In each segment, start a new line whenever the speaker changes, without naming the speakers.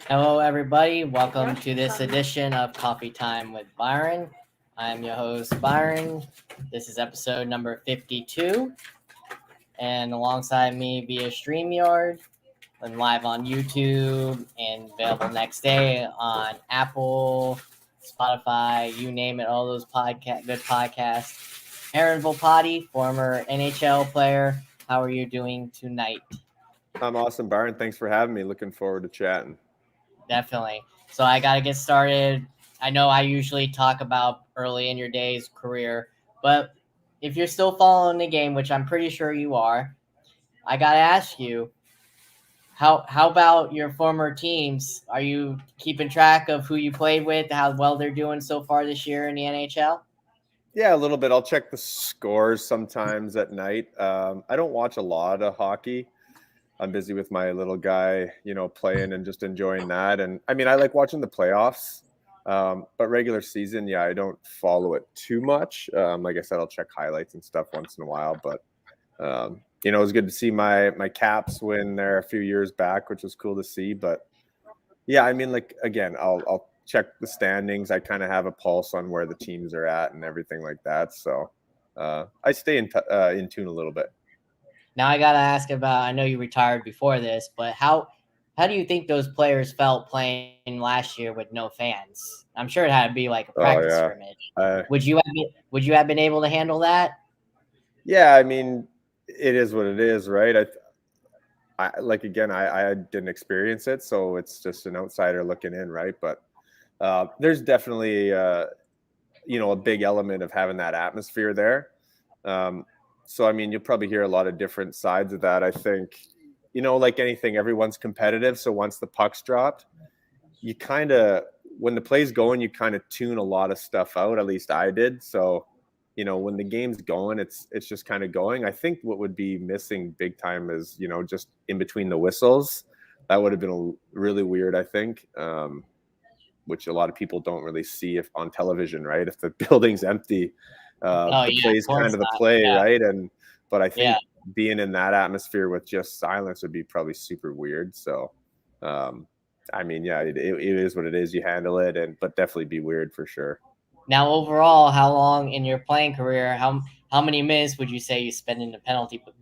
Hello, everybody. Welcome to this edition of Coffee Time with Byron. I'm your host, Byron. This is episode number 52. And alongside me via StreamYard and live on YouTube and available next day on Apple, Spotify, you name it, all those good podcasts. Aaron Volpatti, former NHL player. How are you doing tonight?
I'm awesome, Byron. Thanks for having me. Looking forward to chatting.
Definitely. So I got to get started. I know I usually talk about early in your day's career, but if you're still following the game, which I'm pretty sure you are, I got to ask you, how about your former teams? Are you keeping track of who you played with, how well they're doing so far this year in the NHL?
Yeah, a little bit. I'll check the scores sometimes at night. I don't watch a lot of hockey. I'm busy with my little guy, playing and just enjoying that. And I mean, I like watching the playoffs, but regular season, yeah, I don't follow it too much. Like I said, I'll check highlights and stuff once in a while. But it was good to see my Caps win there a few years back, which was cool to see. But yeah, I mean, like again, I'll check the standings. I kind of have a pulse on where the teams are at and everything like that. So I stay in tune a little bit.
Now I got to ask about, I know you retired before this, but how do you think those players felt playing last year with no fans? I'm sure it had to be like a practice
Oh yeah,
scrimmage.
uh,
Would you have been able to handle that?
yeah. I mean, it is what it is, right? I like again, I didn't experience it, so it's just an outsider looking in, right? But there's definitely a big element of having that atmosphere there. So I mean, you'll probably hear a lot of different sides of that. I think, like anything, everyone's competitive. So once the puck's dropped, you kind of when the play's going, you kind of tune a lot of stuff out. At least I did. So when the game's going, it's just kind of going. I think what would be missing big time is just in between the whistles. That would have been really weird, I think. Which a lot of people don't really see if on television, right? If the building's empty,
Oh
the
yeah,
play
of
is
course
kind of the
not.
play,
Yeah,
right? But I
yeah.
think being in that atmosphere with just silence would be probably super weird. So, um, I mean, yeah, it is what it is. You handle it, but definitely be weird for sure.
Now overall, how long in your playing career? How many minutes would you say you spend in the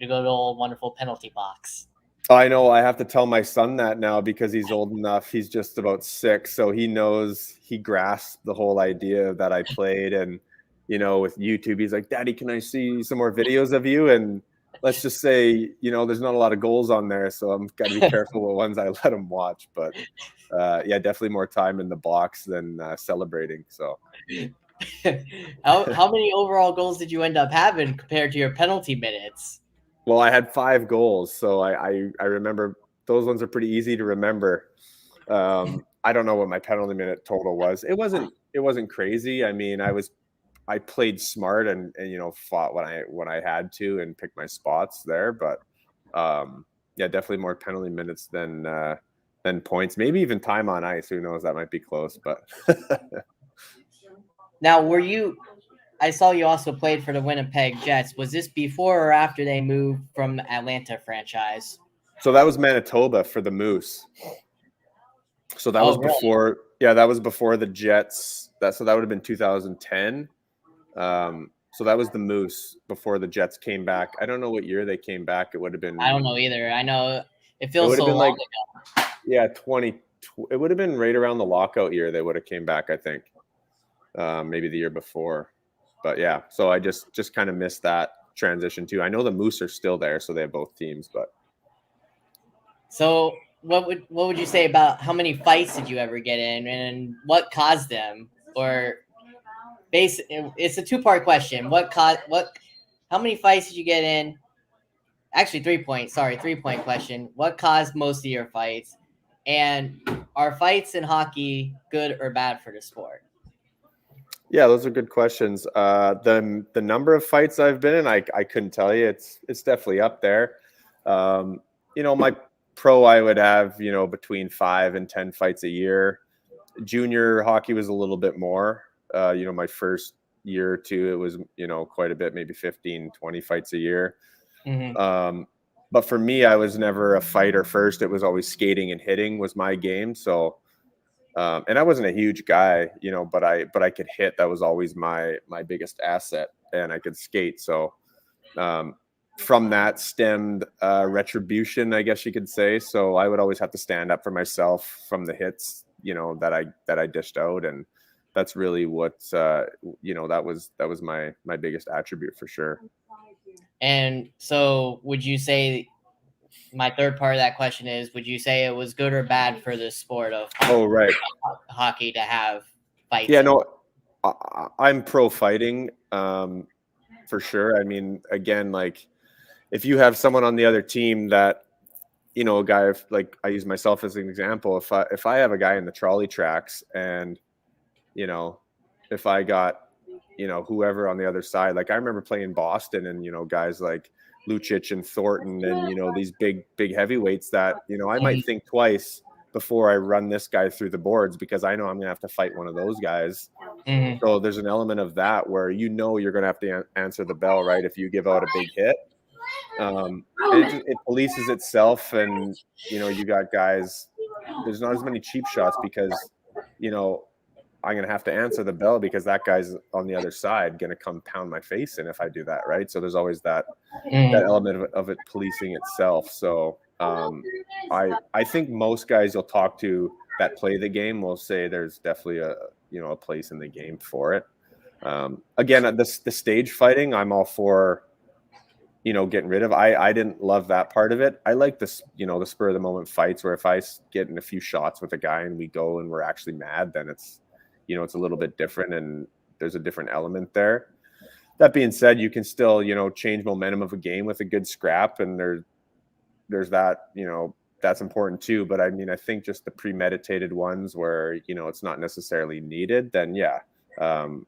good old wonderful penalty box?
I know I have to tell my son that now because he's old enough. He's just about 6, so he knows, he grasped the whole idea that I played. And with YouTube, he's like, "Daddy, can I see some more videos of you?" And let's just say, there's not a lot of goals on there, so I'm got to be careful what ones I let him watch. But yeah, definitely more time in the box than celebrating. So.
How many overall goals did you end up having compared to your penalty minutes?
Well, I had 5 goals, so I remember those ones are pretty easy to remember. I don't know what my penalty minute total was. It wasn't crazy. I mean, I played smart and fought when I had to and picked my spots there. But yeah, definitely more penalty minutes than points. Maybe even time on ice. Who knows? That might be close, but.
Now, I saw you also played for the Winnipeg Jets. Was this before or after they moved from the Atlanta franchise?
So that was Manitoba for the Moose. So that
Oh,
was
really?
before. Yeah, that was before the Jets. That would have been 2010. So that was the Moose before the Jets came back. I don't know what year they came back. It would have
I don't
been.
know either. I know it
It
feels
would have
so
been
long
like,
ago.
yeah, 20. It would have been right around the lockout year. They would have came back, I think. Maybe the year before. But yeah, so I just kind of missed that transition too. I know the Moose are still there, so they have both teams. But
So, what would you say about how many fights did you ever get in, and what caused them? Or it's a two-part question. How many fights did you get in? Actually, 3 point. Sorry, 3 point question. What caused most of your fights? And are fights in hockey good or bad for the sport?
yeah, those are good questions. The number of fights I've been in, I couldn't tell you. It's definitely up there. My pro, I would have between 5 and 10 fights a year. Junior hockey was a little bit more. My first year or two, it was quite a bit, maybe 15, 20 fights a year.
Mm-hmm.
Um, but for me, I was never a fighter first. It was always skating and hitting was my game. So, and I wasn't a huge guy, but I could hit. That was always my biggest asset, and I could skate. So, from that stemmed retribution, I guess you could say. So I would always have to stand up for myself from the hits, that I dished out, and that's really what that was my biggest attribute for sure.
And so, would you say, my third part of that question is, would you say it was good or bad for the sport of hockey to have fights?
Yeah, no, I'm pro fighting for sure. I mean, again, like if you have someone on the other team that, a guy, like I use myself as an example, if I have a guy in the trolley tracks and, if I got, whoever on the other side, like I remember playing Boston and, guys like Lucic and Thornton and, these big heavyweights that, I might think twice before I run this guy through the boards because I know I'm going to have to fight one of those guys.
Mm-hmm.
So there's an element of that where you're going to have to answer the bell, right? If you give out a big hit. And it polices itself, and you got guys. There's not as many cheap shots because I'm gonna have to answer the bell because that guy's on the other side gonna come pound my face in if I do that, right? So there's always that element of it policing itself. So I think most guys you'll talk to that play the game will say there's definitely a place in the game for it. Again, the stage fighting, I'm all for. Getting rid of. I didn't love that part of it. I like this, the spur of the moment fights where if I get in a few shots with a guy and we go and we're actually mad, then it's, it's a little bit different and there's a different element there. That being said, you can still, change momentum of a game with a good scrap, and there's that, that's important too. But I mean, I think just the premeditated ones where, it's not necessarily needed, then yeah, I'm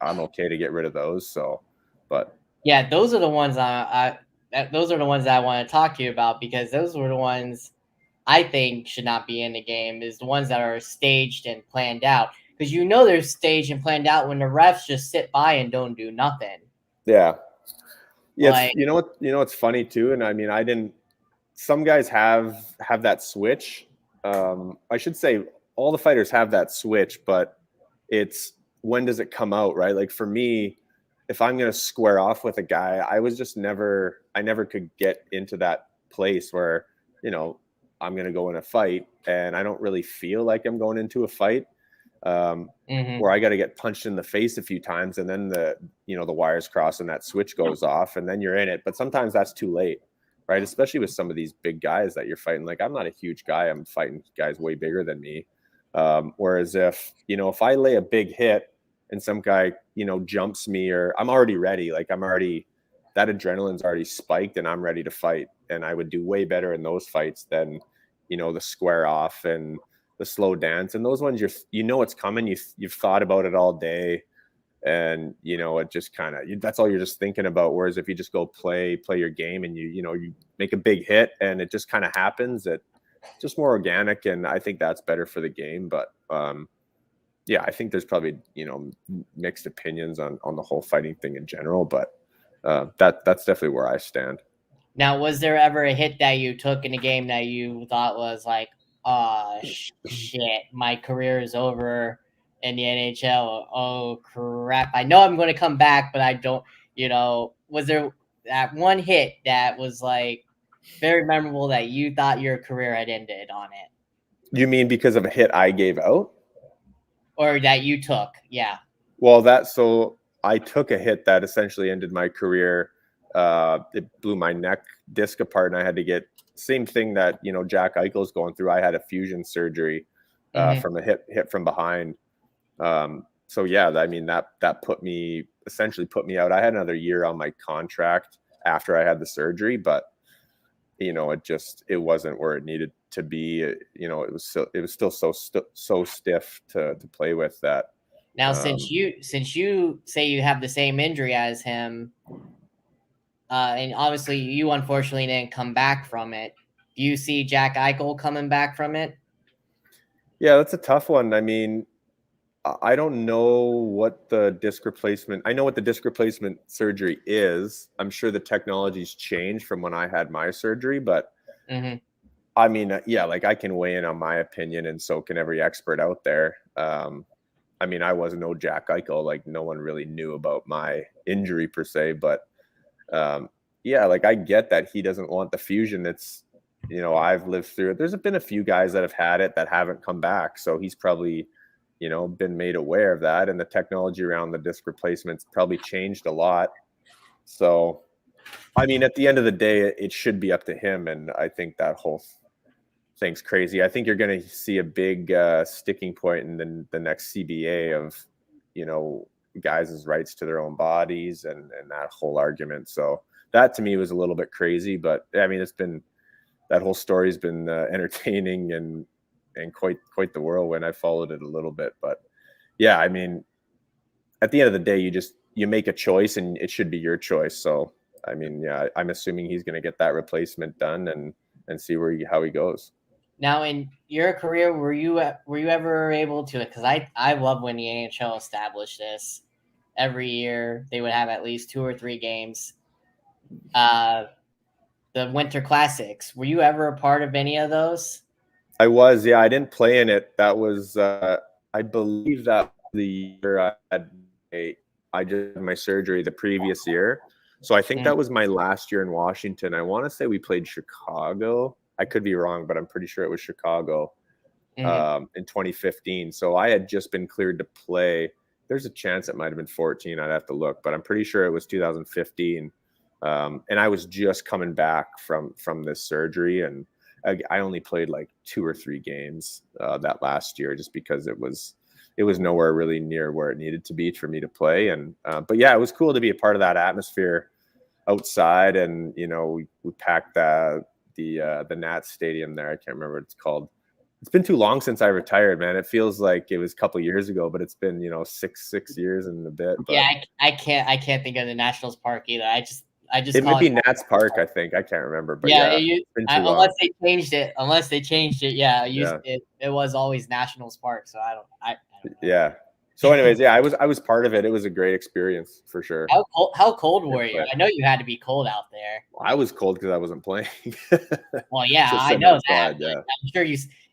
okay to get rid of those. So, but.
Yeah, those are the ones those are the ones that I want to talk to you about, because those were the ones I think should not be in the game, is the ones that are staged and planned out. Because they're staged and planned out when the refs just sit by and don't do nothing.
Yeah. Yeah,
Like,
what's funny too, and I mean, some guys have that switch. I should say all the fighters have that switch, but it's when does it come out, right? Like for me, if I'm going to square off with a guy, I never could get into that place where, I'm going to go in a fight and I don't really feel like I'm going into a fight, where I got to get punched in the face a few times and then the wires cross and that switch goes off and then you're in it. But sometimes that's too late, right? Especially with some of these big guys that you're fighting. Like I'm not a huge guy. I'm fighting guys way bigger than me. Whereas if I lay a big hit, and some guy, jumps me, or I'm already ready. Like that adrenaline's already spiked and I'm ready to fight. And I would do way better in those fights than, the square off and the slow dance. And those ones it's coming. You've thought about it all day and, it just kind of, that's all you're just thinking about. Whereas if you just go play your game and you make a big hit and it just kind of happens, it's just more organic. And I think that's better for the game. But, yeah, I think there's probably, mixed opinions on the whole fighting thing in general, but that's definitely where I stand.
Now, was there ever a hit that you took in a game that you thought was like, oh, shit, my career is over in the NHL? Oh, crap. I know I'm going to come back, but I don't, was there that one hit that was like very memorable that you thought your career had ended on it?
You mean because of a hit I gave out?
Or that you took, yeah.
Well, so I took a hit that essentially ended my career. It blew my neck disc apart, and I had to get same thing that Jack Eichel's going through. I had a fusion surgery from a hit from behind. So yeah, I mean that essentially put me out. I had another year on my contract after I had the surgery, but it wasn't where it needed to be. It was still so stiff to play with that.
Now, since you say you have the same injury as him, and obviously you unfortunately didn't come back from it, do you see Jack Eichel coming back from it?
Yeah, that's a tough one. I mean, I don't know what the disc replacement. I know what the disc replacement surgery is. I'm sure the technology's changed from when I had my surgery, but
Mm-hmm.
I mean, yeah, like I can weigh in on my opinion, and so can every expert out there. I mean, I was no Jack Eichel. Like no one really knew about my injury per se, but yeah, like I get that he doesn't want the fusion. It's, I've lived through it. There's been a few guys that have had it that haven't come back, so he's probably, been made aware of that, and the technology around the disc replacements probably changed a lot. So, I mean, at the end of the day, it should be up to him, and I think that whole thing's crazy. I think you're going to see a big sticking point in the next CBA of, guys' rights to their own bodies and that whole argument. So that to me was a little bit crazy, but I mean, that whole story's been entertaining and quite the whirlwind. I followed it a little bit, but yeah, I mean, at the end of the day, you make a choice and it should be your choice. So, I mean, yeah, I'm assuming he's going to get that replacement done and see how he goes.
Now, in your career, were you ever able to? Because I love when the NHL established this. Every year, they would have at least 2 or 3 games. The Winter Classics. Were you ever a part of any of those?
I was, yeah. I didn't play in it. That was, I believe that the year I just had my surgery the previous year. So I think that was my last year in Washington. I want to say we played Chicago. I could be wrong, but I'm pretty sure it was Chicago in 2015. So I had just been cleared to play. There's a chance it might have been 14. I'd have to look, but I'm pretty sure it was 2015. And I was just coming back from this surgery, and I only played like 2 or 3 games that last year, just because it was nowhere really near where it needed to be for me to play. And but yeah, it was cool to be a part of that atmosphere outside, and we packed the Nats stadium there. I can't remember what it's called. It's been too long since I retired, man. It feels like it was a couple years ago, but it's been 6 years and a bit. But
yeah, I can't think of the Nationals Park either. I just
it might be Nats Park, I think. I can't remember, but
yeah,
it's been too long.
unless they changed it, yeah, it was always Nationals Park. So I don't know.
Yeah. So, anyways, yeah, I was part of it. It was a great experience for sure.
How cold were you? I know you had to be cold out there.
I was cold because I wasn't playing.
Well, yeah, I know that. Yeah. I'm sure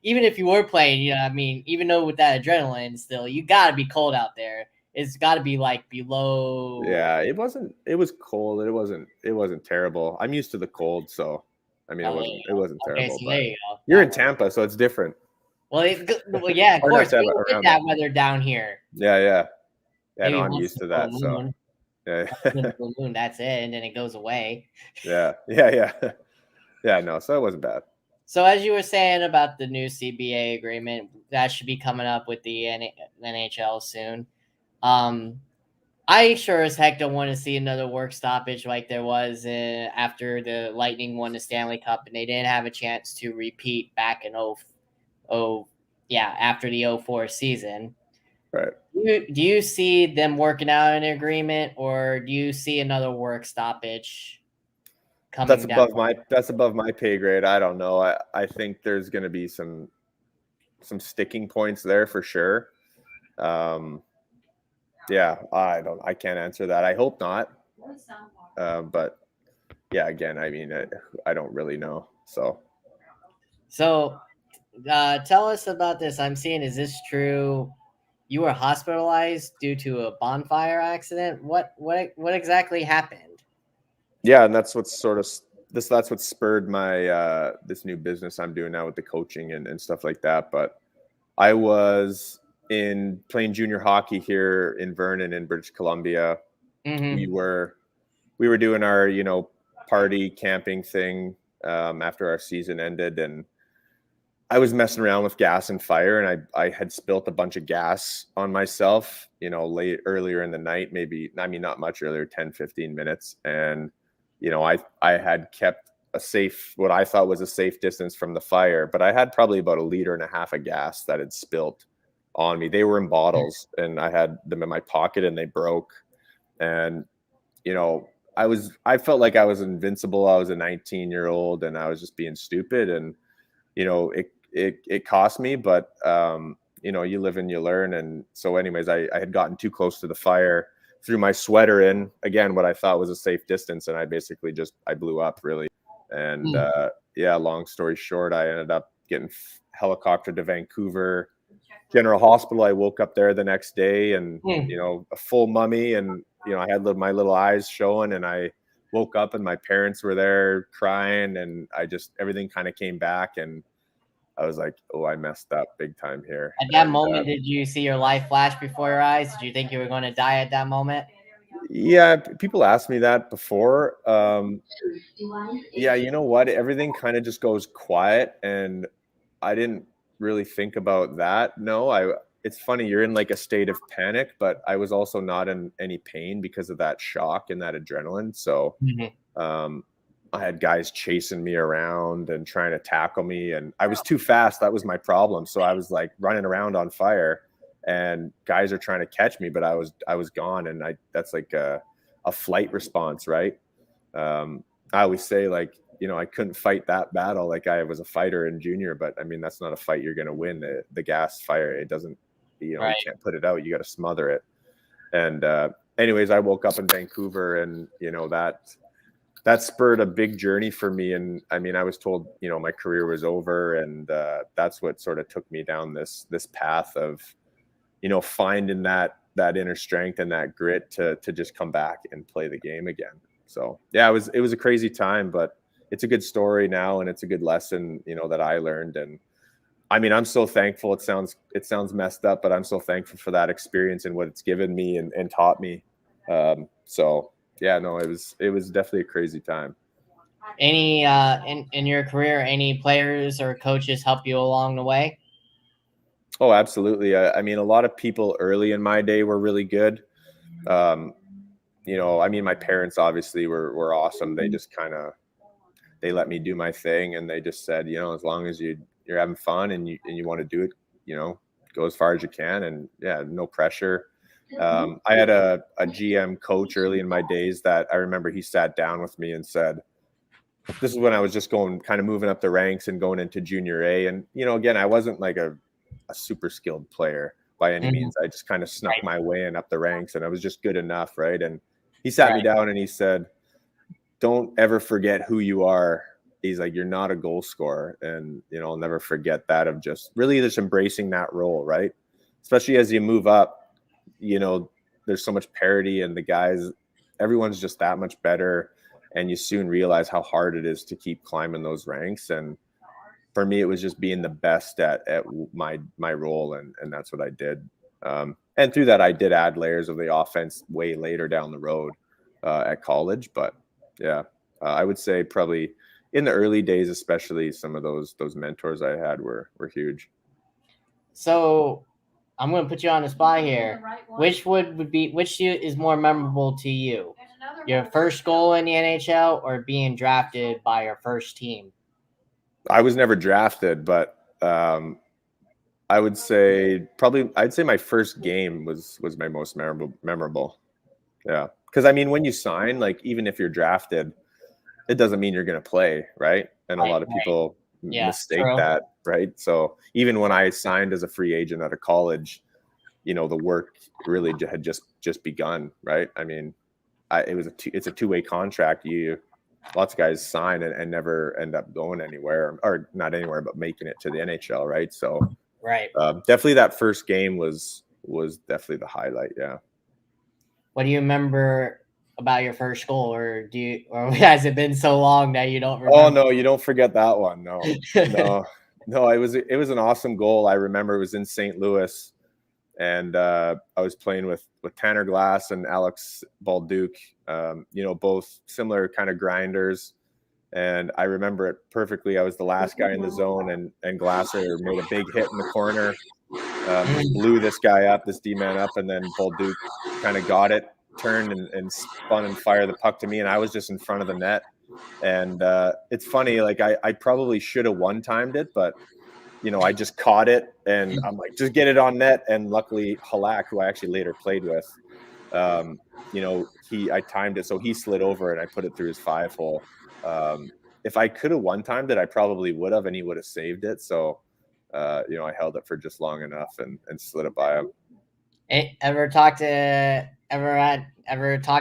even if you were playing, I mean, even though with that adrenaline, still you gotta be cold out there. It's got to be like below.
Yeah, it was cold. It wasn't terrible. I'm used to the cold, so I mean, it wasn't terrible.
So there you go.
You're in Tampa, so it's different.
Well, yeah, of course. We get that weather down here.
Yeah. No, I'm used to that. So
yeah, moon, that's it, and then it goes away.
Yeah. No, so it wasn't bad.
So as you were saying about the new CBA agreement, that should be coming up with the NHL soon. I sure as heck don't want to see another work stoppage like there was after the Lightning won the Stanley Cup and they didn't have a chance to repeat back in after the 04 season.
Right.
Do you see them working out an agreement, or do you see another work stoppage coming
that's above my pay grade. I don't know. I think there's going to be some sticking points there for sure. Yeah, I can't answer that. I hope not. But yeah, again, I mean, I don't really know. So
tell us about this. I'm seeing, is this true? You were hospitalized due to a bonfire accident. What exactly happened?
Yeah, and that's what that's what spurred my this new business I'm doing now with the coaching and stuff like that. But I was playing junior hockey here in Vernon in British Columbia.
Mm-hmm.
We were doing our party camping thing after our season ended, and I was messing around with gas and fire, and I had spilt a bunch of gas on myself, earlier in the night, not much earlier, 10, 15 minutes. And, I had kept what I thought was a safe distance from the fire, but I had probably about 1.5 liters of gas that had spilt on me. They were in bottles and I had them in my pocket and they broke. And, I felt like I was invincible. I was a 19-year-old and I was just being stupid. And, it cost me, but you live and you learn. And so anyways, I had gotten too close to the fire, threw my sweater in, again, what I thought was a safe distance. And I basically I blew up really. And yeah, long story short, I ended up getting helicoptered to Vancouver General Hospital. I woke up there the next day and, a full mummy. And, I had my little eyes showing, and I woke up and my parents were there crying, and everything kind of came back, and I was like, oh, I messed up big time here.
At that moment, did you see your life flash before your eyes? Did you think you were going to die at that moment?
Yeah, people asked me that before. Yeah, you know what? Everything kind of just goes quiet, and I didn't really think about that. No, it's funny, you're in like a state of panic, but I was also not in any pain because of that shock and that adrenaline. So I had guys chasing me around and trying to tackle me, and I was too fast. That was my problem. So I was like running around on fire, and guys are trying to catch me, but I was gone. And that's like a flight response, right? I always say, like, I couldn't fight that battle like I was a fighter in junior, but I mean, that's not a fight you're going to win. The gas fire, it doesn't,
Right.
You can't put it out. You got to smother it. And anyways, I woke up in Vancouver, and that spurred a big journey for me. And I mean, I was told, my career was over, and that's what sort of took me down this path of, finding that inner strength and that grit to just come back and play the game again. So yeah, it was a crazy time, but it's a good story now, and it's a good lesson, that I learned. And I mean, I'm so thankful. It sounds messed up, but I'm so thankful for that experience and what it's given me and taught me. So yeah, no, it was definitely a crazy time.
Any in your career, any players or coaches help you along the way?
Oh, absolutely. I mean, a lot of people early in my day were really good. I mean, my parents obviously were awesome. They just they let me do my thing, and they just said, as long as you're having fun and you want to do it, go as far as you can. And yeah, no pressure. I had a GM coach early in my days that I remember he sat down with me and said, this is when I was just moving up the ranks and going into junior A. And, again, I wasn't like a super skilled player by any means. I just kind of snuck my way in up the ranks, and I was just good enough. Right. And he sat me down and he said, don't ever forget who you are. He's like, you're not a goal scorer. And, I'll never forget that, of just really just embracing that role. Right. Especially as you move up, there's so much parity, and the guys, everyone's just that much better. And you soon realize how hard it is to keep climbing those ranks. And for me, it was just being the best at my role. And that's what I did. And through that, I did add layers of the offense way later down the road at college. But yeah, I would say probably in the early days, especially, some of those mentors I had were huge.
So I'm going to put you on the spot here. Which is more memorable to you? Your first goal in the NHL or being drafted by your first team?
I was never drafted, but I would say I'd say my first game was my most memorable. Yeah. Because I mean, when you sign, like, even if you're drafted, it doesn't mean you're going to play, right? And a lot of people mistake that, right? So even when I signed as a free agent out of college, the work really had just begun, right? I mean, it's a two-way contract. Lots of guys sign and never end up going anywhere, or not anywhere, but making it to the NHL, right? So definitely that first game was definitely the highlight. Yeah. What
do you remember about your first goal, or has it been so long that you don't remember?
Oh no, you don't forget that one. No. It was an awesome goal. I remember it was in St. Louis, and I was playing with Tanner Glass and Alex Balduke, both similar kind of grinders. And I remember it perfectly. I was the last guy in the zone, and Glasser made a big hit in the corner, blew this guy up, this D-man up, and then Balduke kind of got it, turned and spun and fired the puck to me, and I was just in front of the net. And it's funny, like I probably should have one-timed it, but I just caught it, and I'm like, just get it on net. And luckily Halak, who I actually later played with, I timed it so he slid over and I put it through his 5-hole. If I could have one-timed it, I probably would have, and he would have saved it. So I held it for just long enough and slid it by him.
Ever talked to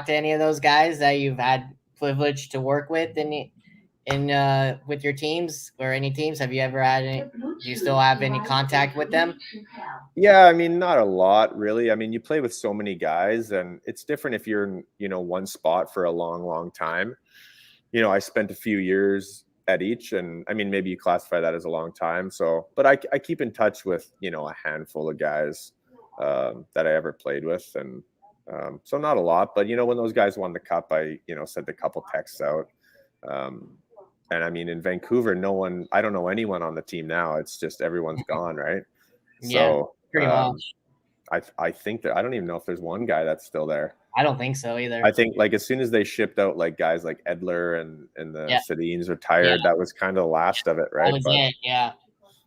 any of those guys that you've had privilege to work with in with your teams or any teams? Have you ever had any? Do you still have any contact with them?
Yeah, I mean, not a lot really. I mean, you play with so many guys, and it's different if you're in, one spot for a long, long time. I spent a few years at each, and I mean, maybe you classify that as a long time. So, but I keep in touch with, a handful of guys that I ever played with. And so not a lot, but, when those guys won the cup, I, sent a couple texts out. And I mean, in Vancouver, I don't know anyone on the team now. It's just everyone's gone, right?
Yeah,
So
pretty much.
I think that I don't even know if there's one guy that's still there.
I don't think so either.
I think like as soon as they shipped out like guys like Edler and the Sadines retired, that was kind of the last of it, right?
That was it, yeah.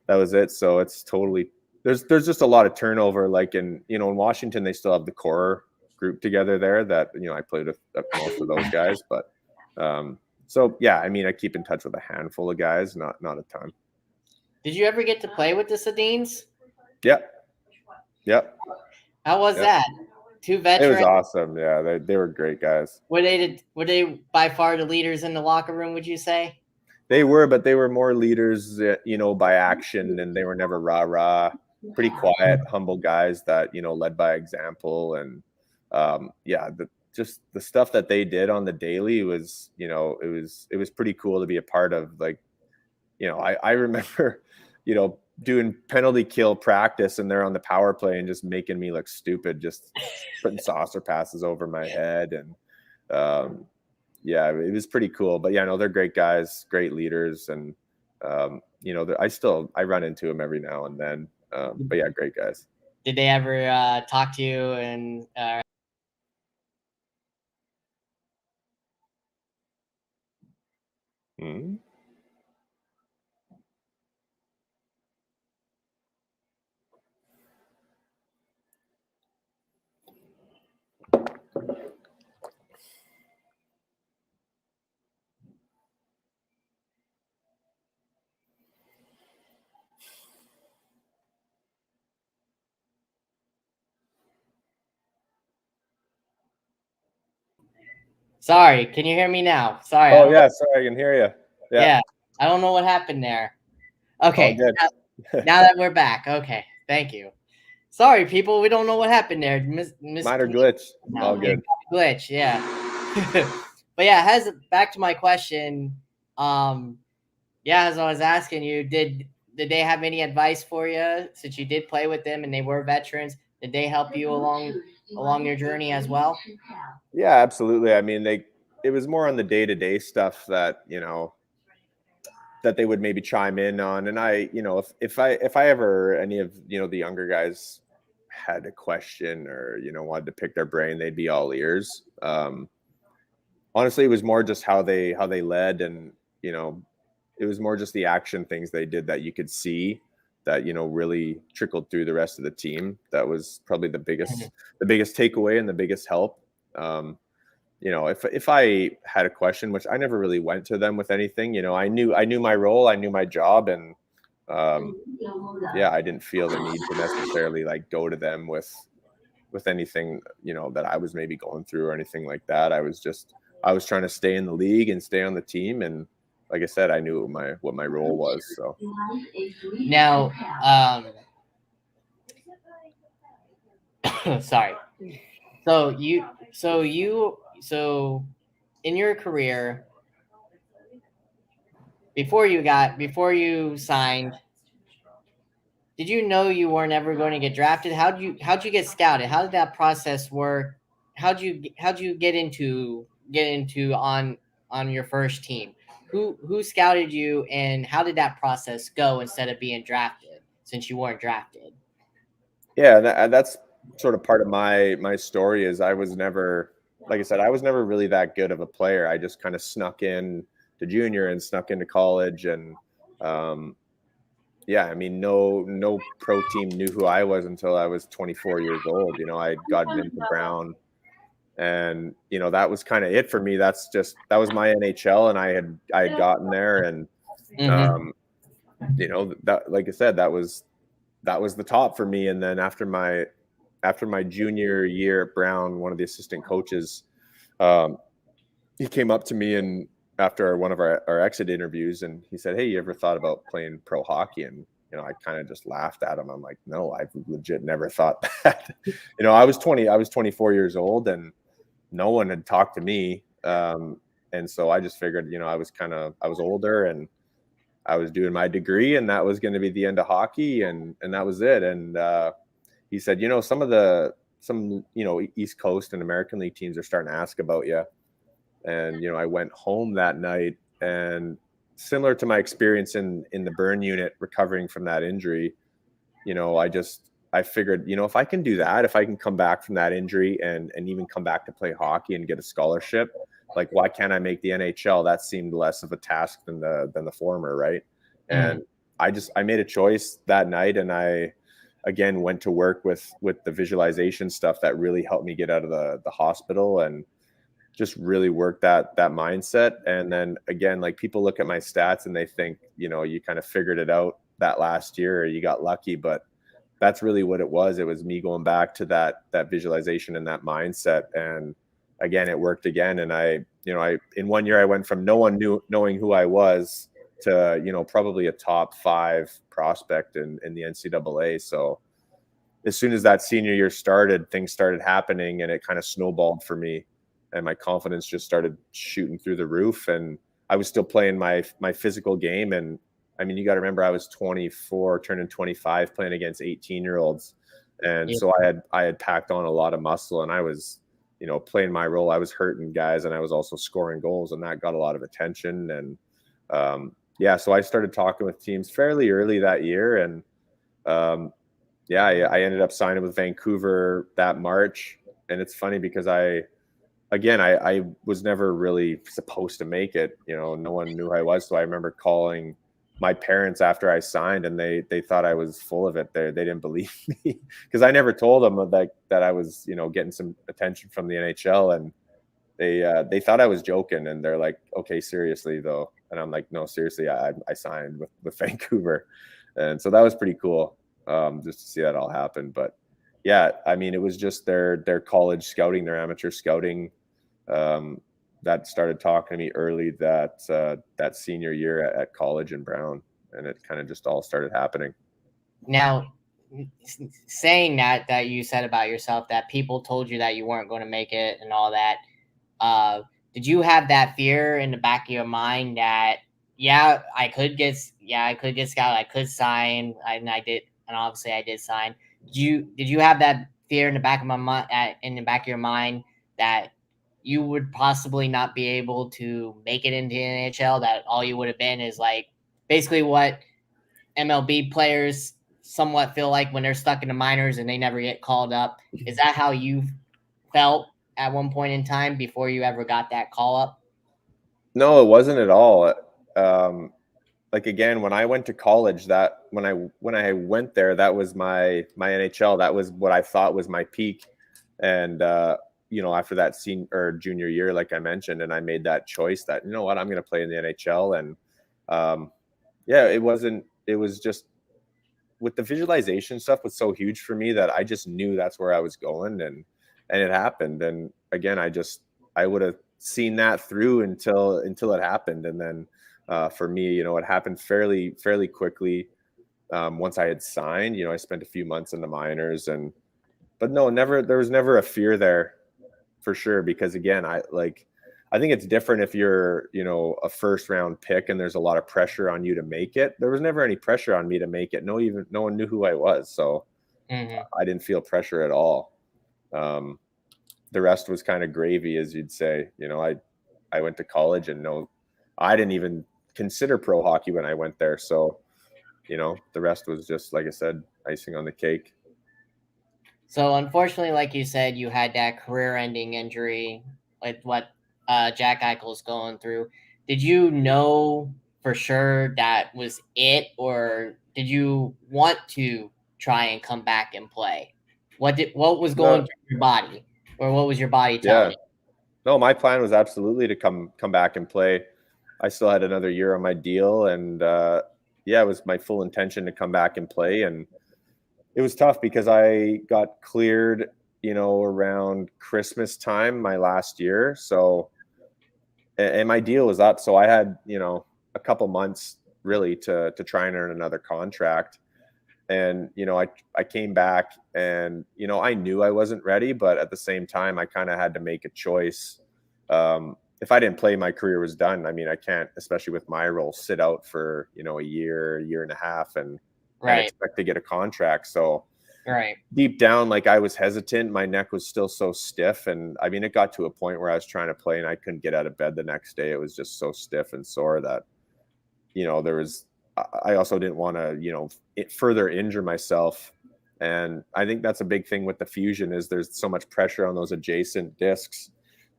That was it. So it's totally there's just a lot of turnover. Like in Washington, they still have the core group together there that I played with most of those guys. But so yeah, I mean I keep in touch with a handful of guys, not a ton.
Did you ever get to play with the Sadines?
Yep.
How was that? Two veterans.
It was awesome. Yeah, they were great guys.
Were they by far the leaders in the locker room, would you say?
They were, but they were more leaders, by action, and they were never rah-rah, pretty quiet, humble guys that, led by example. And just the stuff that they did on the daily was, it was pretty cool to be a part of. Like, I remember, doing penalty kill practice, and they're on the power play and just making me look stupid, just putting saucer passes over my head. And it was pretty cool. But yeah, no, they're great guys, great leaders. And I run into them every now and then. But yeah, great guys.
Did they ever talk to you and Sorry, can you hear me now? Sorry.
Oh yeah, sorry, I can hear you.
Yeah, I don't know what happened there. Okay, now that we're back. Okay, thank you. Sorry, people, we don't know what happened there.
Minor glitch. All good.
Glitch, yeah. But yeah, back to my question. As I was asking you, did they have any advice for you since you did play with them and they were veterans? Did they help you along your journey as well?
Yeah, absolutely. I mean, it was more on the day-to-day stuff that, that they would maybe chime in on. And I, if I ever, any of, the younger guys had a question or, wanted to pick their brain, they'd be all ears. Honestly, it was more just how they led, and, it was more just the action things they did that you could see that, really trickled through the rest of the team. That was probably the biggest takeaway and the biggest help. If I had a question, which I never really went to them with anything, I knew my role, I knew my job, and I didn't feel the need to necessarily like go to them with anything, that I was maybe going through or anything like that. I was trying to stay in the league and stay on the team, and like I said, I knew what my role was. So
now, sorry. So in your career, before you signed, did you know you were never going to get drafted? How'd you get scouted? How did that process work? How'd you get into on your first team? Who scouted you, and how did that process go instead of being drafted, since you weren't drafted?
Yeah, that's sort of part of my story. Is I was never, like I said, I was never really that good of a player. I just kind of snuck in to junior and snuck into college, and I mean, no pro team knew who I was until I was 24 years old. I'd gotten into Brown, and that was kind of it for me. That was my NHL, and I had gotten there, and that, like I said, that was the top for me. And then after my junior year at Brown, one of the assistant coaches, he came up to me and after one of our exit interviews, and he said, "Hey, you ever thought about playing pro hockey?" And I kind of just laughed at him. I'm like, "No, I've legit never thought that." I was 24 years old, and no one had talked to me. And so I just figured, I was older and I was doing my degree, and that was going to be the end of hockey, and that was it. And he said, some East Coast and American League teams are starting to ask about you. And I went home that night, and similar to my experience in the burn unit recovering from that injury, I figured, if I can do that, if I can come back from that injury and even come back to play hockey and get a scholarship, like, why can't I make the NHL? That seemed less of a task than the former, right? And I made a choice that night, and I again went to work with the visualization stuff that really helped me get out of the hospital and just really work that mindset. And then again, like, people look at my stats and they think, you kind of figured it out that last year or you got lucky, but that's really what it was. It was me going back to that visualization and that mindset. And again, it worked again. And I in 1 year, I went from no one knowing who I was to, probably a top 5 prospect in the NCAA. So as soon as that senior year started, things started happening, and it kind of snowballed for me. And my confidence just started shooting through the roof. And I was still playing my physical game. And I mean, you got to remember, I was 24, turning 25, playing against 18-year-olds. And so I had packed on a lot of muscle, and I was, playing my role. I was hurting guys, and I was also scoring goals, and that got a lot of attention. And so I started talking with teams fairly early that year. And I ended up signing with Vancouver that March. And it's funny because I was never really supposed to make it. No one knew who I was. So I remember calling my parents after I signed, and they thought I was full of it. They didn't believe me because I never told them that I was, getting some attention from the NHL, and they thought I was joking, and they're like, "Okay, seriously though?" And I'm like, "No, seriously, I signed with Vancouver." And so that was pretty cool, just to see that all happen. But yeah, I mean, it was just their college scouting, their amateur scouting, that started talking to me early that senior year at college in Brown, and it kind of just all started happening.
Now, saying that you said about yourself that people told you that you weren't going to make it and all that, did you have that fear in the back of your mind that I could get scouted, I could sign, and I did, and obviously I did sign. Did you have that fear in the back of your mind that you would possibly not be able to make it into the NHL, that all you would have been is like basically what MLB players somewhat feel like when they're stuck in the minors and they never get called up? Is that how you felt at one point in time before you ever got that call up?
No, it wasn't at all. Like, again, when I went to college, that when I went there, that was my NHL. That was what I thought was my peak. And after that senior or junior year, like I mentioned, and I made that choice that, I'm going to play in the NHL. And it was just, with the visualization stuff was so huge for me that I just knew that's where I was going, and it happened. And again, I would have seen that through until it happened. And then for me, it happened fairly quickly. Once I had signed, I spent a few months in the minors, but no, there was never a fear there, for sure. Because again, I think it's different if you're, a first round pick and there's a lot of pressure on you to make it. There was never any pressure on me to make it. No one knew who I was. So I didn't feel pressure at all. The rest was kind of gravy, as you'd say. I went to college, and I didn't even consider pro hockey when I went there. So, the rest was just, like I said, icing on the cake.
So unfortunately, like you said, you had that career-ending injury, like what Jack Eichel's going through. Did you know for sure that was it, or did you want to try and come back and play? What was going through your body, or what was your body telling you?
No, my plan was absolutely to come back and play. I still had another year on my deal, and yeah, it was my full intention to come back and play. And it was tough because I got cleared, around Christmas time my last year. So, and my deal was up. So I had, a couple months really to try and earn another contract. And, I came back and, I knew I wasn't ready, but at the same time, I kind of had to make a choice. If I didn't play, my career was done. I mean, I can't, especially with my role, sit out for, a year and a half and
Right.
expect to get a contract. So
Right.
deep down, like I was hesitant. My neck was still so stiff. And I mean, it got to a point where I was trying to play and I couldn't get out of bed the next day. It was just so stiff and sore that, I also didn't want to, further injure myself. And I think that's a big thing with the fusion is there's so much pressure on those adjacent discs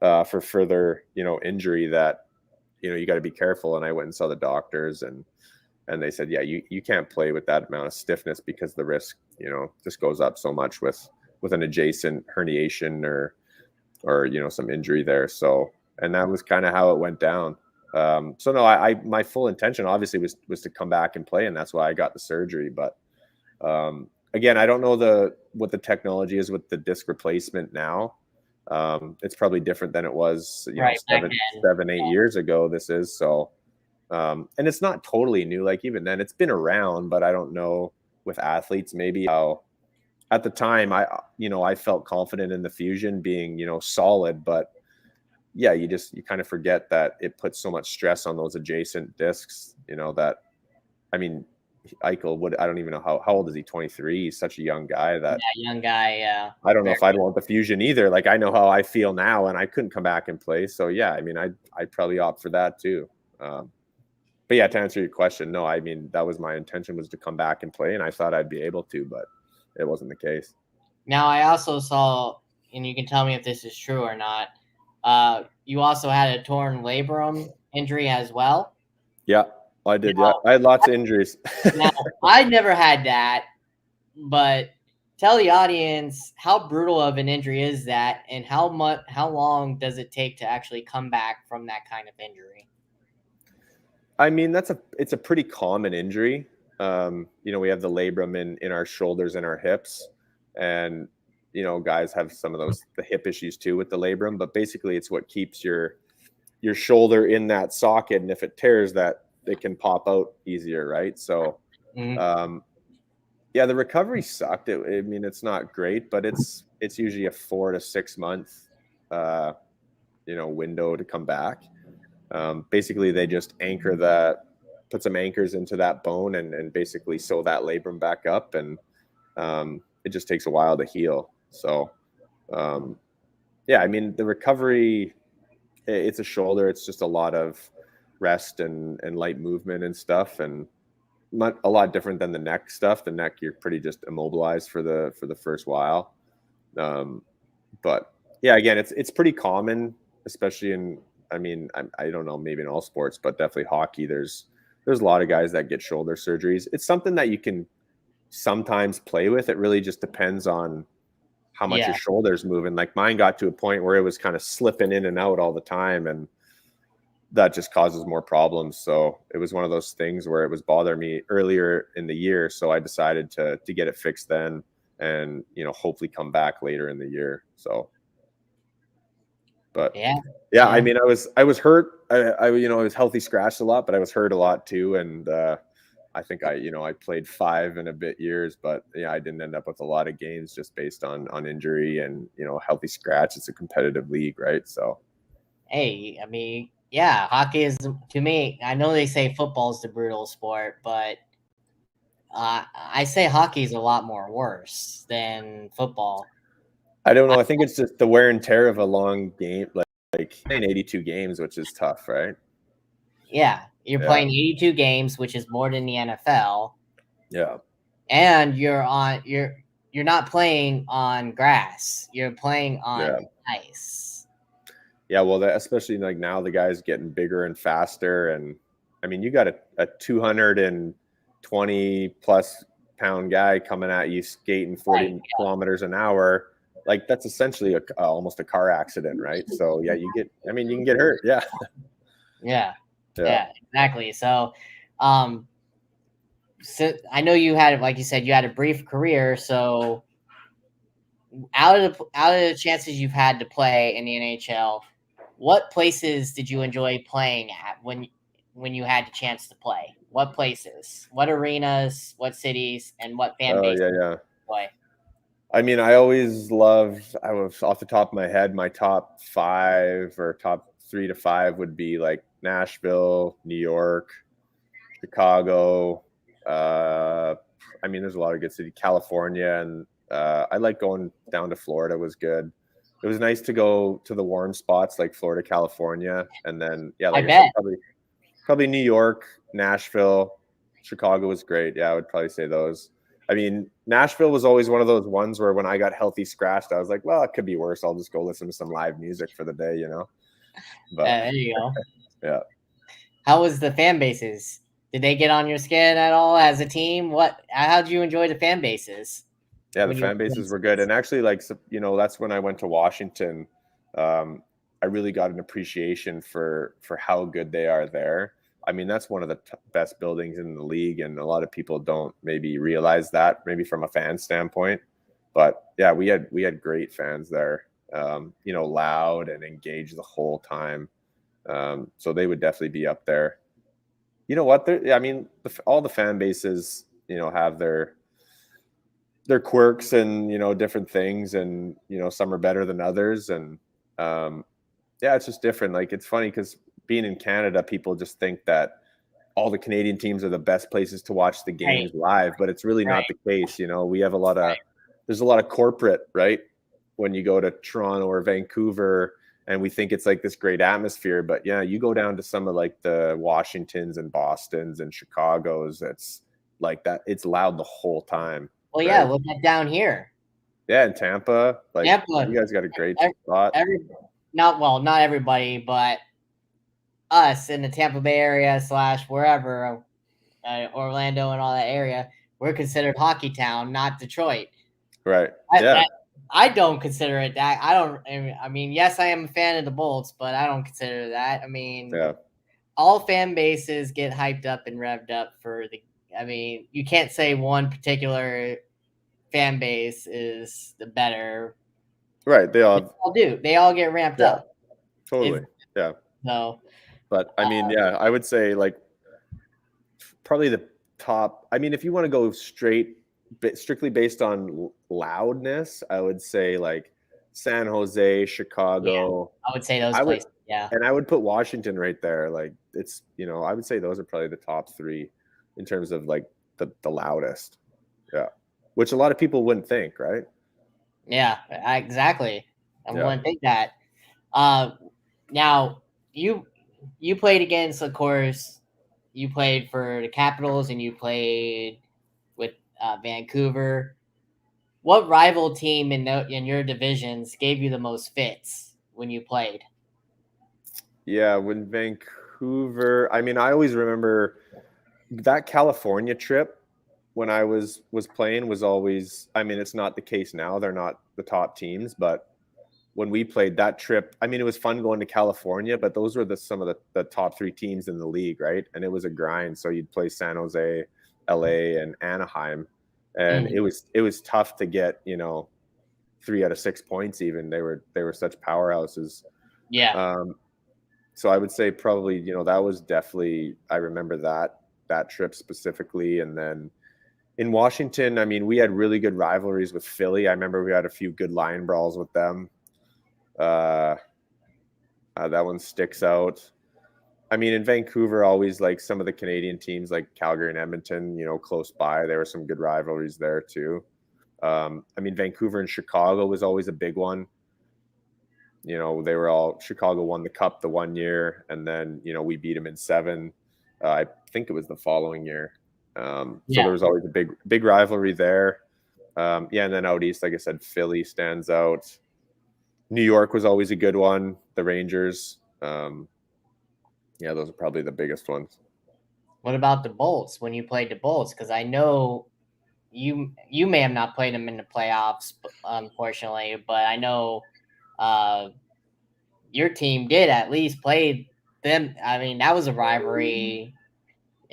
for further, injury that, you got to be careful. And I went and saw the doctors and they said, yeah, you can't play with that amount of stiffness because the risk, just goes up so much with an adjacent herniation or, some injury there. So, and that was kind of how it went down. So no, my full intention obviously was to come back and play, and that's why I got the surgery. But again, I don't know what the technology is with the disc replacement now. It's probably different than it was,
Right,
7, 8 years ago. This is so, and it's not totally new. Like even then, it's been around, but I don't know with athletes maybe how. At the time, I felt confident in the fusion being, solid, but yeah, you kind of forget that it puts so much stress on those adjacent discs, that, I mean, Eichel I don't even know how old is he? 23. He's such a young guy that
young guy. Yeah.
I don't know if I'd want the fusion either. Like I know how I feel now and I couldn't come back and play. So yeah, I mean, I'd probably opt for that too. But yeah, to answer your question, no, I mean, that was my intention was to come back and play and I thought I'd be able to, but it wasn't the case.
Now I also saw, and you can tell me if this is true or not, you also had a torn labrum injury as well.
Yeah, I did. Now, yeah, I had lots of injuries.
Now, I never had that, but tell the audience how brutal of an injury is that, and how long does it take to actually come back from that kind of injury?
I mean, it's a pretty common injury. We have the labrum in our shoulders and our hips, and guys have some of the hip issues too with the labrum. But basically, it's what keeps your shoulder in that socket, and if it tears, that it can pop out easier, right? So, yeah, the recovery sucked. I mean, it's not great, but it's usually a 4 to 6 month, window to come back. Basically, they just put some anchors into that bone and basically sew that labrum back up, and it just takes a while to heal. So, yeah, I mean, the recovery, it's a shoulder. It's just a lot of rest and light movement and stuff, and not a lot different than the neck stuff. The neck, you're pretty just immobilized for the first while. But yeah, again, it's pretty common, especially in, I mean, I don't know, maybe in all sports, but definitely hockey. There's a lot of guys that get shoulder surgeries. It's something that you can sometimes play with. It really just depends on how much your shoulder's moving. Like mine got to a point where it was kind of slipping in and out all the time, and that just causes more problems. So it was one of those things where it was bothering me earlier in the year. So I decided to get it fixed then, and hopefully come back later in the year. So, but yeah, I mean, I was hurt. I was healthy scratched a lot, but I was hurt a lot too. And I think I played 5 and a bit years, but yeah, I didn't end up with a lot of games just based on injury and, healthy scratch. It's a competitive league, right? So,
hey, I mean, yeah, hockey is, to me, I know they say football is the brutal sport, but I say hockey is a lot more worse than football.
I don't know. I think it's just the wear and tear of a long game, like playing 82 games, which is tough, right?
Yeah, you're playing 82 games, which is more than the NFL.
Yeah.
And you're not playing on grass. You're playing on ice.
Yeah, well, especially like now the guy's getting bigger and faster, and I mean, you got a 220 plus pound guy coming at you skating 40 kilometers an hour. Like that's essentially almost a car accident, right? So yeah, you can get hurt. Yeah.
Yeah, exactly. So, so I know you had, like you said, you had a brief career. So out of the chances you've had to play in the NHL, what places did you enjoy playing at when you had the chance to play? What places? What arenas? What cities? And what fan
Oh
bases
yeah,
did
yeah.
you play?
I mean, I always loved. I was off the top of my head, my top 5 or top 3 to 5 would be like Nashville, New York, Chicago. I mean, there's a lot of good cities. California, and I like going down to Florida. Was good. It was nice to go to the warm spots like Florida, California, and then yeah,
I
like I said,
bet.
probably New York, Nashville, Chicago was great. Yeah, I would probably say those. I mean, Nashville was always one of those ones where when I got healthy scratched, I was like, well, it could be worse. I'll just go listen to some live music for the day, you know. But
There you go.
yeah,
How was the fan bases? Did they get on your skin at all as a team? How did you enjoy the fan bases
yeah, the
when you
fan
were playing
bases were good,
sports?
and actually, like that's when I went to Washington. I really got an appreciation for how good they are there. I mean, that's one of the best buildings in the league, and a lot of people don't maybe realize that, maybe from a fan standpoint. But yeah, we had great fans there. Loud and engaged the whole time. So they would definitely be up there. You know what? I mean, all the fan bases, have their quirks and different things, and some are better than others, and um, yeah, it's just different. Like it's funny because being in Canada, people just think that all the Canadian teams are the best places to watch the
Right,
games live, but it's really
right,
not the case. We have there's a lot of corporate, right? When you go to Toronto or Vancouver, and we think it's like this great atmosphere, but yeah, you go down to some of like the Washingtons and Bostons and Chicago's, it's like that. It's loud the whole time,
well, yeah,
right?
look at down here.
Yeah, in Tampa, like you
Tampa,
guys got a great
every,
spot.
not everybody, but us in the Tampa Bay area / wherever, Orlando and all that area, we're considered hockey town, not Detroit.
Right.
I,
Yeah.
I, I don't consider it that. I don't. I mean, yes, I am a fan of the Bolts, but I don't consider that. I mean,
Yeah.
all fan bases get hyped up and revved up for the. I mean, you can't say one particular fan base is the better.
Right. They all
They
have,
all do. They all get ramped
yeah,
up. It's
totally. Yeah.
so.
But I mean, yeah, I would say like probably the top. I mean, if you want to go strictly based on loudness, I would say like San Jose,
Yeah,
Chicago.
I would say those
I would,
places. Yeah.
and I would put Washington right there. Like it's, I would say those are probably the top 3 in terms of like the loudest. Yeah. Which a lot of people wouldn't think, right?
Yeah, exactly. I
Yeah.
wouldn't think that. Uh, now you you played against, of course, you played for the Capitals and you played with Vancouver. What rival team in your divisions gave you the most fits when you played?
Yeah. When Vancouver, I mean, I always remember that California trip when I was playing was always, I mean, it's not the case now. They're not the top teams, but when we played that trip, I mean, it was fun going to California, but those were some of the top 3 teams in the league, right? And it was a grind. So you'd play San Jose, LA, and Anaheim. And
Mm,
it was tough to get, 3 out of 6 points even. They were such powerhouses.
yeah,
Um, so I would say probably, that was definitely, I remember that trip specifically. And then in Washington, I mean, we had really good rivalries with Philly. I remember we had a few good line brawls with them. Uh, that one sticks out. I mean, in Vancouver, always like some of the Canadian teams like Calgary and Edmonton, close by. There were some good rivalries there too. I mean, Vancouver and Chicago was always a big one. They were all Chicago won the cup the one year, and then we beat them in 7. I think it was the following year. So
yeah.
there was always a big rivalry there. Yeah, and then out east, like I said, Philly stands out. New York was always a good one. The Rangers. Yeah, those are probably the biggest ones.
What about the Bolts when you played the Bolts? Because I know you may have not played them in the playoffs, unfortunately, but I know uh, your team did at least play them. I mean, that was a rivalry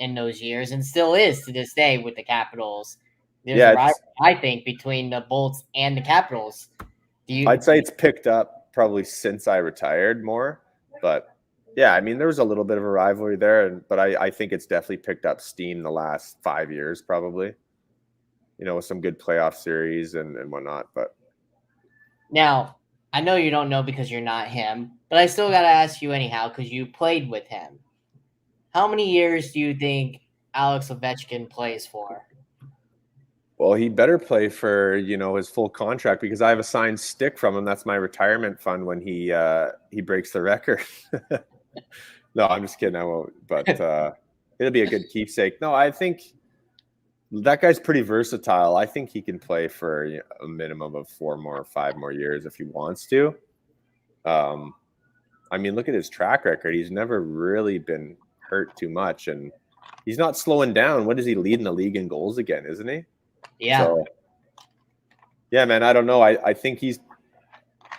in those years and still is to this day with the Capitals. There's a
Yeah,
rivalry, I think, between the Bolts and the Capitals.
I'd say it's picked up probably since I retired more, but yeah, I mean, there was a little bit of a rivalry there, but I think it's definitely picked up steam the last 5 years, probably, with some good playoff series and whatnot. But
Now, I know you don't know because you're not him, but I still got to ask you anyhow because you played with him. How many years do you think Alex Ovechkin plays for?
well, he better play for his full contract because I have a signed stick from him. That's my retirement fund when he breaks the record. No, I'm just kidding. I won't. But it'll be a good keepsake. No, I think that guy's pretty versatile. I think he can play for a minimum of 5 more years if he wants to. I mean, look at his track record. He's never really been hurt too much, and he's not slowing down. What is he leading the league in goals again? Isn't he?
Yeah.
So, yeah, man. I don't know. I think he's.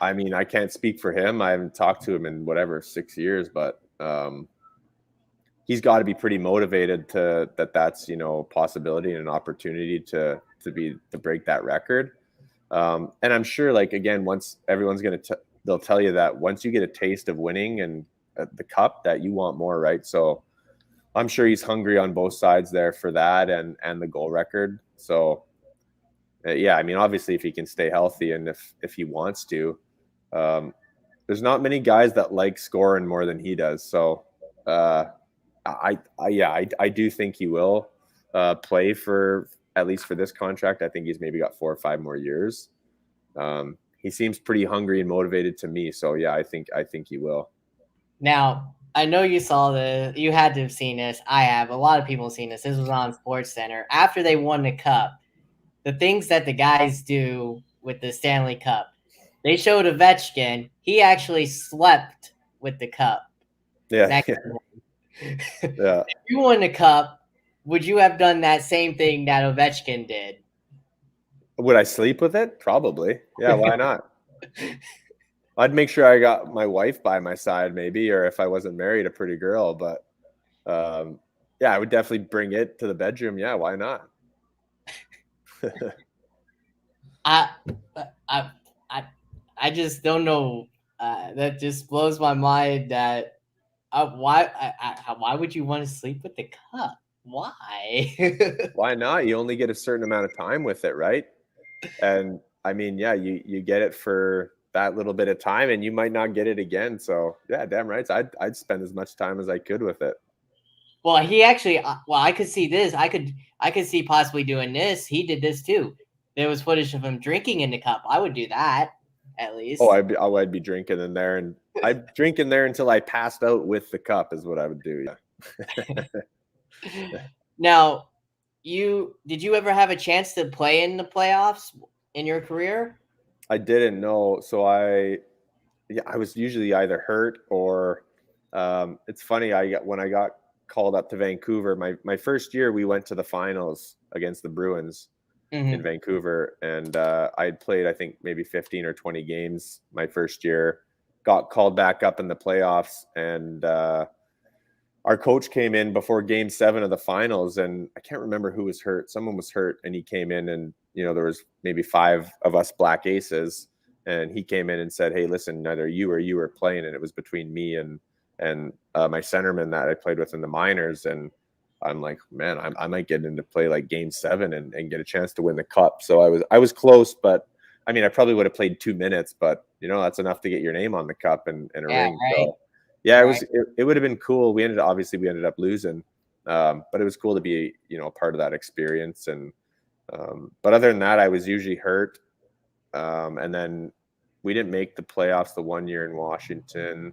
I mean, I can't speak for him. I haven't talked to him in 6 years, but he's got to be pretty motivated that's a possibility and an opportunity to break that record. And I'm sure, like, again, once everyone's they'll tell you that once you get a taste of winning and the cup, that you want more, right? So I'm sure he's hungry on both sides there for that and the goal record. So yeah, I mean, obviously, if he can stay healthy and if he wants to, there's not many guys that like scoring more than he does. So I do think he will play for at least for this contract. I think he's maybe got 4 or 5 more years. He seems pretty hungry and motivated to me. So yeah, I think he will.
Now, I know you saw this. You had to have seen this. I have. A lot of people have seen this. This was on Sports Center. After they won the cup, the things that the guys do with the Stanley Cup, they showed Ovechkin. He actually slept with the cup.
Yeah. Yeah.
If you won the cup, would you have done that same thing that Ovechkin did?
Would I sleep with it? Probably. Yeah, why not? I'd make sure I got my wife by my side, maybe, or if I wasn't married, a pretty girl. But yeah, I would definitely bring it to the bedroom. Yeah, why not?
I just don't know. That just blows my mind. That why would you want to sleep with the cup? Why?
Why not? You only get a certain amount of time with it, right? And I mean, yeah, you get it for that little bit of time, and you might not get it again. So yeah, damn right. I'd spend as much time as I could with it.
Well, he actually. Well, I could see this. I could see possibly doing this. He did this too. There was footage of him drinking in the cup. I would do that at least.
Oh, I'd be drinking in there, and I'd drink in there until I passed out with the cup. Is what I would do. Yeah.
Now, did you ever have a chance to play in the playoffs in your career?
I didn't know. So I was usually either hurt or it's funny. When I got called up to Vancouver, my first year, we went to the finals against the Bruins in Vancouver, and I'd played, I think, maybe 15 or 20 games my first year, got called back up in the playoffs, and our coach came in before game 7 of the finals, and I can't remember who was hurt. Someone was hurt, and he came in, and there was maybe 5 of us Black Aces, and he came in and said, "Hey, listen, neither you or you are playing," and it was between me and my centerman that I played with in the minors, and I'm like, man, I might get into play like game 7 and get a chance to win the cup. So I was close, but I mean, I probably would have played 2 minutes, but that's enough to get your name on the cup and a ring.
Right.
So yeah, it would have been cool. We ended up losing, but it was cool to be, a part of that experience. And, but other than that, I was usually hurt. And then we didn't make the playoffs the 1 year in Washington.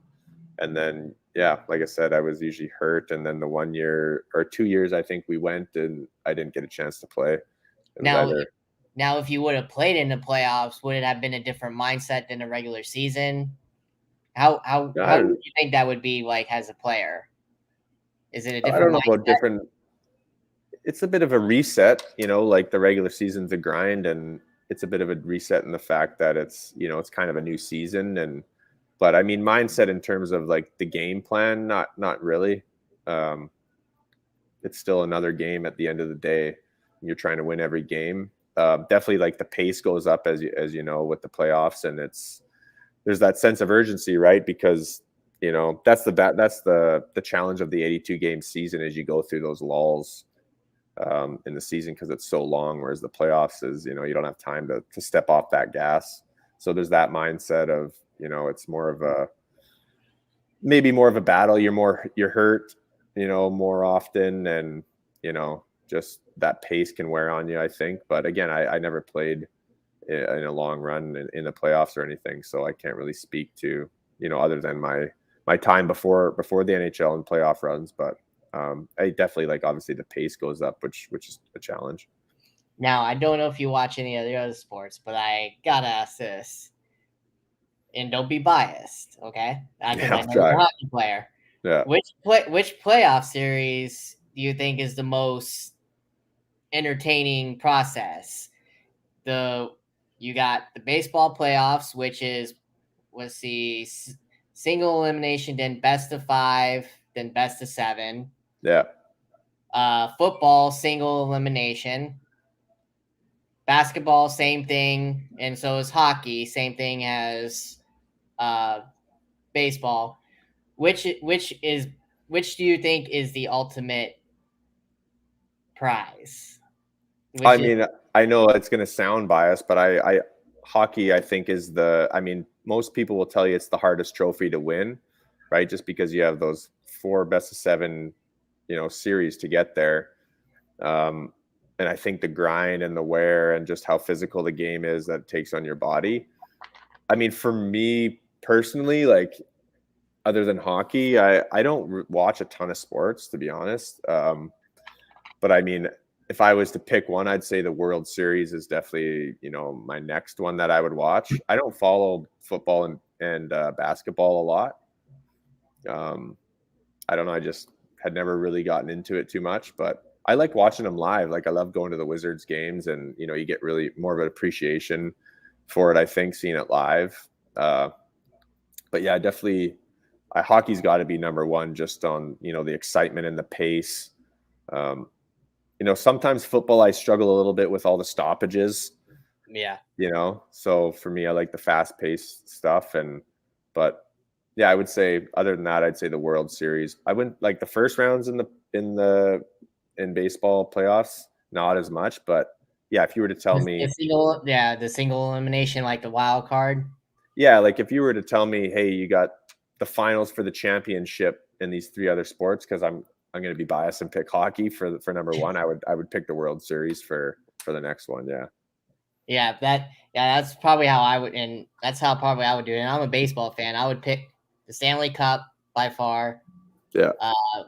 And then, yeah, like I said, I was usually hurt. And then the 1 year or 2 years, I think we went and I didn't get a chance to play.
Now, if you would have played in the playoffs, would it have been a different mindset than a regular season? How do you think that would be like as a player? Is it a different?
I don't know about different. It's a bit of a reset, like the regular season's a grind, and it's a bit of a reset in the fact that it's, it's kind of a new season. But I mean, mindset in terms of like the game plan, not really. it's still another game at the end of the day. You're trying to win every game. Definitely, like, the pace goes up as you know, with the playoffs, and there's that sense of urgency, right? Because that's the challenge of the 82 game season, is you go through those lulls in the season because it's so long, whereas the playoffs is, you don't have time to step off that gas. So there's that mindset of, it's maybe more of a battle. You're hurt, more often, and just that pace can wear on you, I think. But again, I never played in a long run in the playoffs or anything, so I can't really speak to, other than my time before the NHL and playoff runs. But I definitely, like, obviously the pace goes up, which is a challenge.
Now, I don't know if you watch any of the other sports, but I gotta ask this, and don't be biased, okay? Because I know you're a hockey player.
Yeah.
Which playoff series do you think is the most entertaining process? You got the baseball playoffs, which was the single elimination, then best of 5, then best of 7.
Yeah.
Football, single elimination. Basketball, same thing, and so is hockey, same thing as baseball. Which do you think is the ultimate prize?
I know it's going to sound biased, but I hockey, I think, is most people will tell you it's the hardest trophy to win, right? Just because you have those 4 best of 7, series to get there. And I think the grind and the wear and just how physical the game is that takes on your body. I mean, for me personally, like, other than hockey, I don't watch a ton of sports, to be honest. But I mean, if I was to pick one, I'd say the World Series is definitely, my next one that I would watch. I don't follow football and basketball a lot. I don't know. I just had never really gotten into it too much, but I like watching them live. Like, I love going to the Wizards games, and, you get really more of an appreciation for it, I think, seeing it live. But yeah, definitely hockey's got to be number one, just on, the excitement and the pace. Sometimes football, I struggle a little bit with all the stoppages.
Yeah.
So for me, I like the fast paced stuff. But yeah, I would say, other than that, I'd say the World Series. I wouldn't like the first rounds in baseball playoffs, not as much, but yeah, if you were to tell me
the single elimination, like the wild card.
Yeah, like, if you were to tell me, hey, you got the finals for the championship in these 3 other sports, because I'm going to be biased and pick hockey for number one, I would pick the World Series for the next one. Yeah.
That's probably how I would, and that's how probably I would do it. And I'm a baseball fan. I would pick the Stanley Cup by far.
Yeah.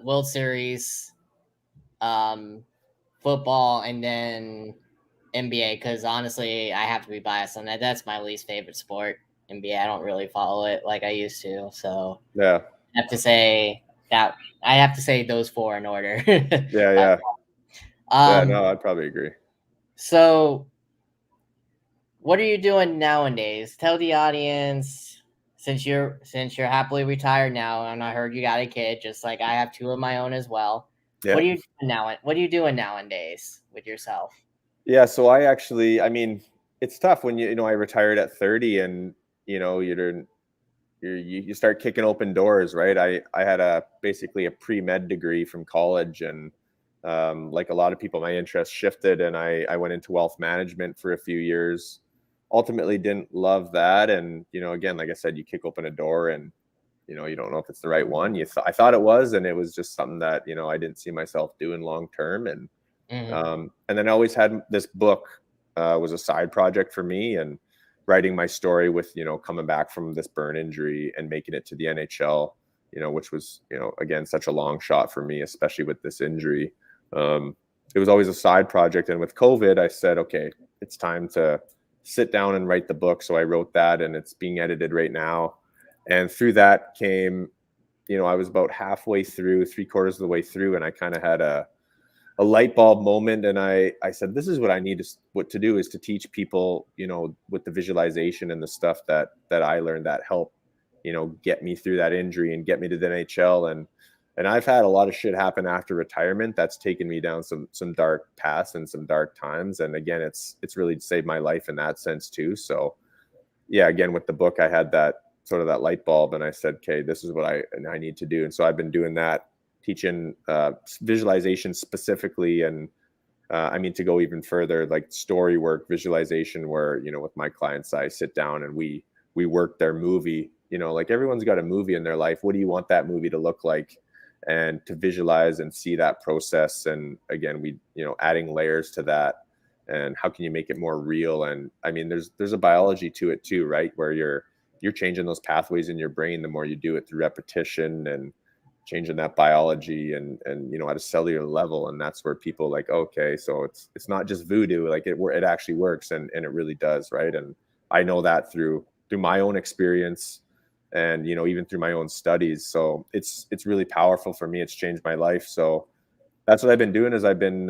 World Series, football, and then NBA, because honestly, I have to be biased on that. That's my least favorite sport, NBA. I don't really follow it like I used to. So
yeah,
I have to say those 4 in order.
Yeah. No, I'd probably agree.
So what are you doing nowadays? Tell the audience, since you're happily retired now, and I heard you got a kid, just like I have 2 of my own as well.
Yeah.
What are you doing now? What are you doing nowadays with yourself?
Yeah, so I mean, it's tough when I retired at 30, and you start kicking open doors, right? I had basically a pre-med degree from college, and like a lot of people, my interest shifted, and I went into wealth management for a few years. Ultimately didn't love that, and again, like I said, you kick open a door, and you don't know if it's the right one. I thought it was, and it was just something that I didn't see myself doing long term. And and then I always had this book was a side project for me, and writing my story with coming back from this burn injury and making it to the NHL, which was again such a long shot for me, especially with this injury. It was always a side project, and with COVID, I said, okay, it's time to sit down and write the book. So I wrote that, and it's being edited right now. And through that came, I was about halfway through, 3/4 of the way through, and I kind of had a light bulb moment. And I said, this is what I need to do is to teach people, with the visualization and the stuff that I learned that helped, get me through that injury and get me to the NHL. And And I've had a lot of shit happen after retirement that's taken me down some dark paths and some dark times. And again, it's really saved my life in that sense too. So yeah, again, with the book, I had that sort of that light bulb, and I said, okay, this is what I need to do. And so I've been doing that, teaching visualization specifically. And I mean, to go even further, like story work, visualization, where, you know, with my clients, I sit down and we work their movie. You know, like everyone's got a movie in their life. What do you want that movie to look like? And to visualize and see that process. And again, we, you know, adding layers to that, and how can you make it more real? And I mean, there's a biology to it too, right? Where you're changing those pathways in your brain the more you do it through repetition, and changing that biology and you know, at a cellular level. And that's where people like, okay, so it's not just voodoo, like it actually works, and it really does, right? And I know that through my own experience, and you know, even through my own studies. So it's really powerful for me. It's changed my life. So that's what I've been doing, is I've been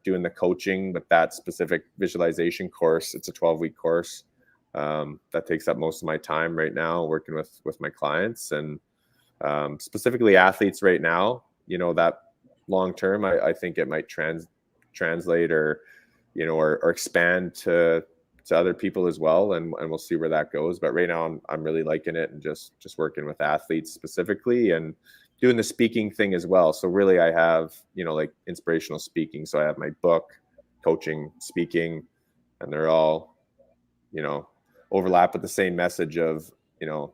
doing the coaching with that specific visualization course. It's a 12-week course that takes up most of my time right now, working with my clients, and specifically athletes right now. You know, that long term, I think it might translate, or you know, or expand to other people as well, and we'll see where that goes. But right now I'm really liking it, and just working with athletes specifically, and doing the speaking thing as well. So really I have, you know, like inspirational speaking. So I have my book, coaching, speaking, and they're all, you know, overlap with the same message of, you know,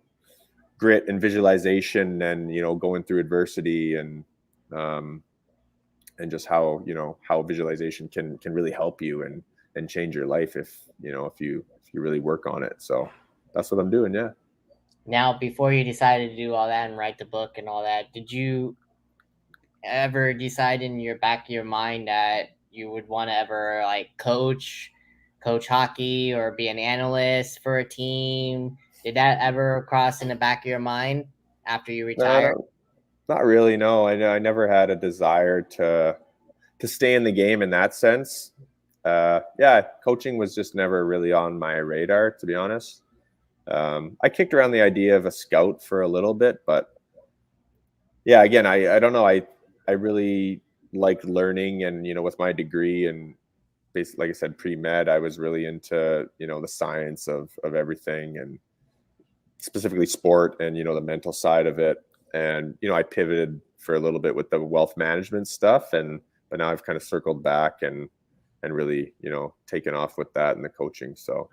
grit and visualization, and, you know, going through adversity, and just how, you know, how visualization can really help you and change your life if, you know, if you really work on it. So that's what I'm doing. Yeah.
Now, before you decided to do all that and write the book and all that, did you ever decide in your back of your mind that you would want to ever like coach hockey or be an analyst for a team? Did that ever cross in the back of your mind after you retired?
Not really. No, I never had a desire to stay in the game in that sense. Yeah, coaching was just never really on my radar, to be honest. I kicked around the idea of a scout for a little bit, but yeah, again, I don't know. I really like learning, and you know, with my degree, and basically, like I said, pre-med, I was really into, you know, the science of everything, and specifically sport, and you know, the mental side of it. And you know, I pivoted for a little bit with the wealth management stuff, but now I've kind of circled back and really, you know, taken off with that and the coaching. So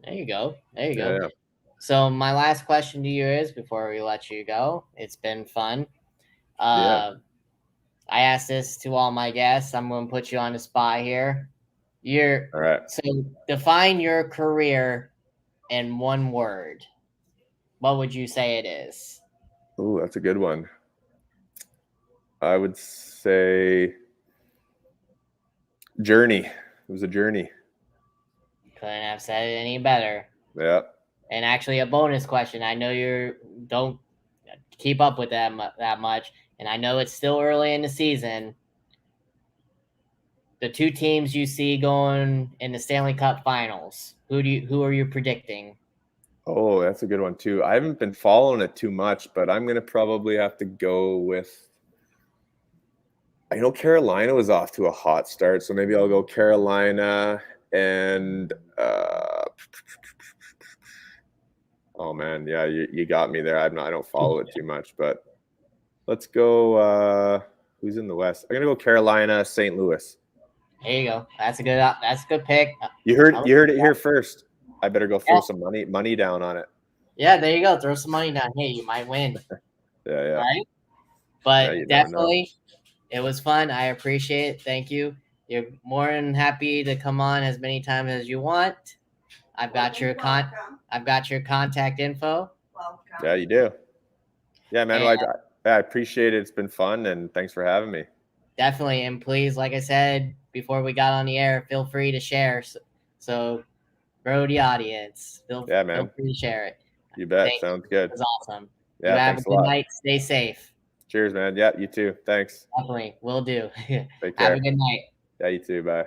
There you go. There you
yeah,
go. So my last question to you is, before we let you go, it's been fun.
yeah.
I asked this to all my guests. I'm going to put you on the spot here.
All right.
So define your career in one word. What would you say it is?
Ooh, that's a good one. I would say journey. It was a journey.
Couldn't have said it any better.
Yeah.
And actually, a bonus question. I know you don't keep up with that much, and I know it's still early in the season. The two teams you see going in the Stanley Cup Finals, who are you predicting?
Oh, that's a good one too. I haven't been following it too much, but I'm gonna probably have to go with. I know Carolina was off to a hot start, so maybe I'll go Carolina and. Oh man, yeah, you got me there. I don't follow it too much, but let's go. Who's in the West? I'm gonna go Carolina, St. Louis.
There you go. That's a good pick.
You heard it here first. I better go throw some money down on it.
Yeah, there you go. Throw some money down. Hey, you might win.
Yeah.
Right? But
Yeah,
definitely, it was fun. I appreciate it. Thank you. You're more than happy to come on as many times as you want. I've got your contact info.
Yeah, you do. Yeah, man. I appreciate it. It's been fun, and thanks for having me.
Definitely, and please, like I said before we got on the air, feel free to share. So grow the audience. Feel free to share it.
You bet. Sounds good.
It was awesome.
Yeah,
you have a good night. Stay safe.
Cheers, man. Yeah, you too. Thanks.
Definitely. Will do.
Take care.
Have a good night.
Yeah, you too. Bye.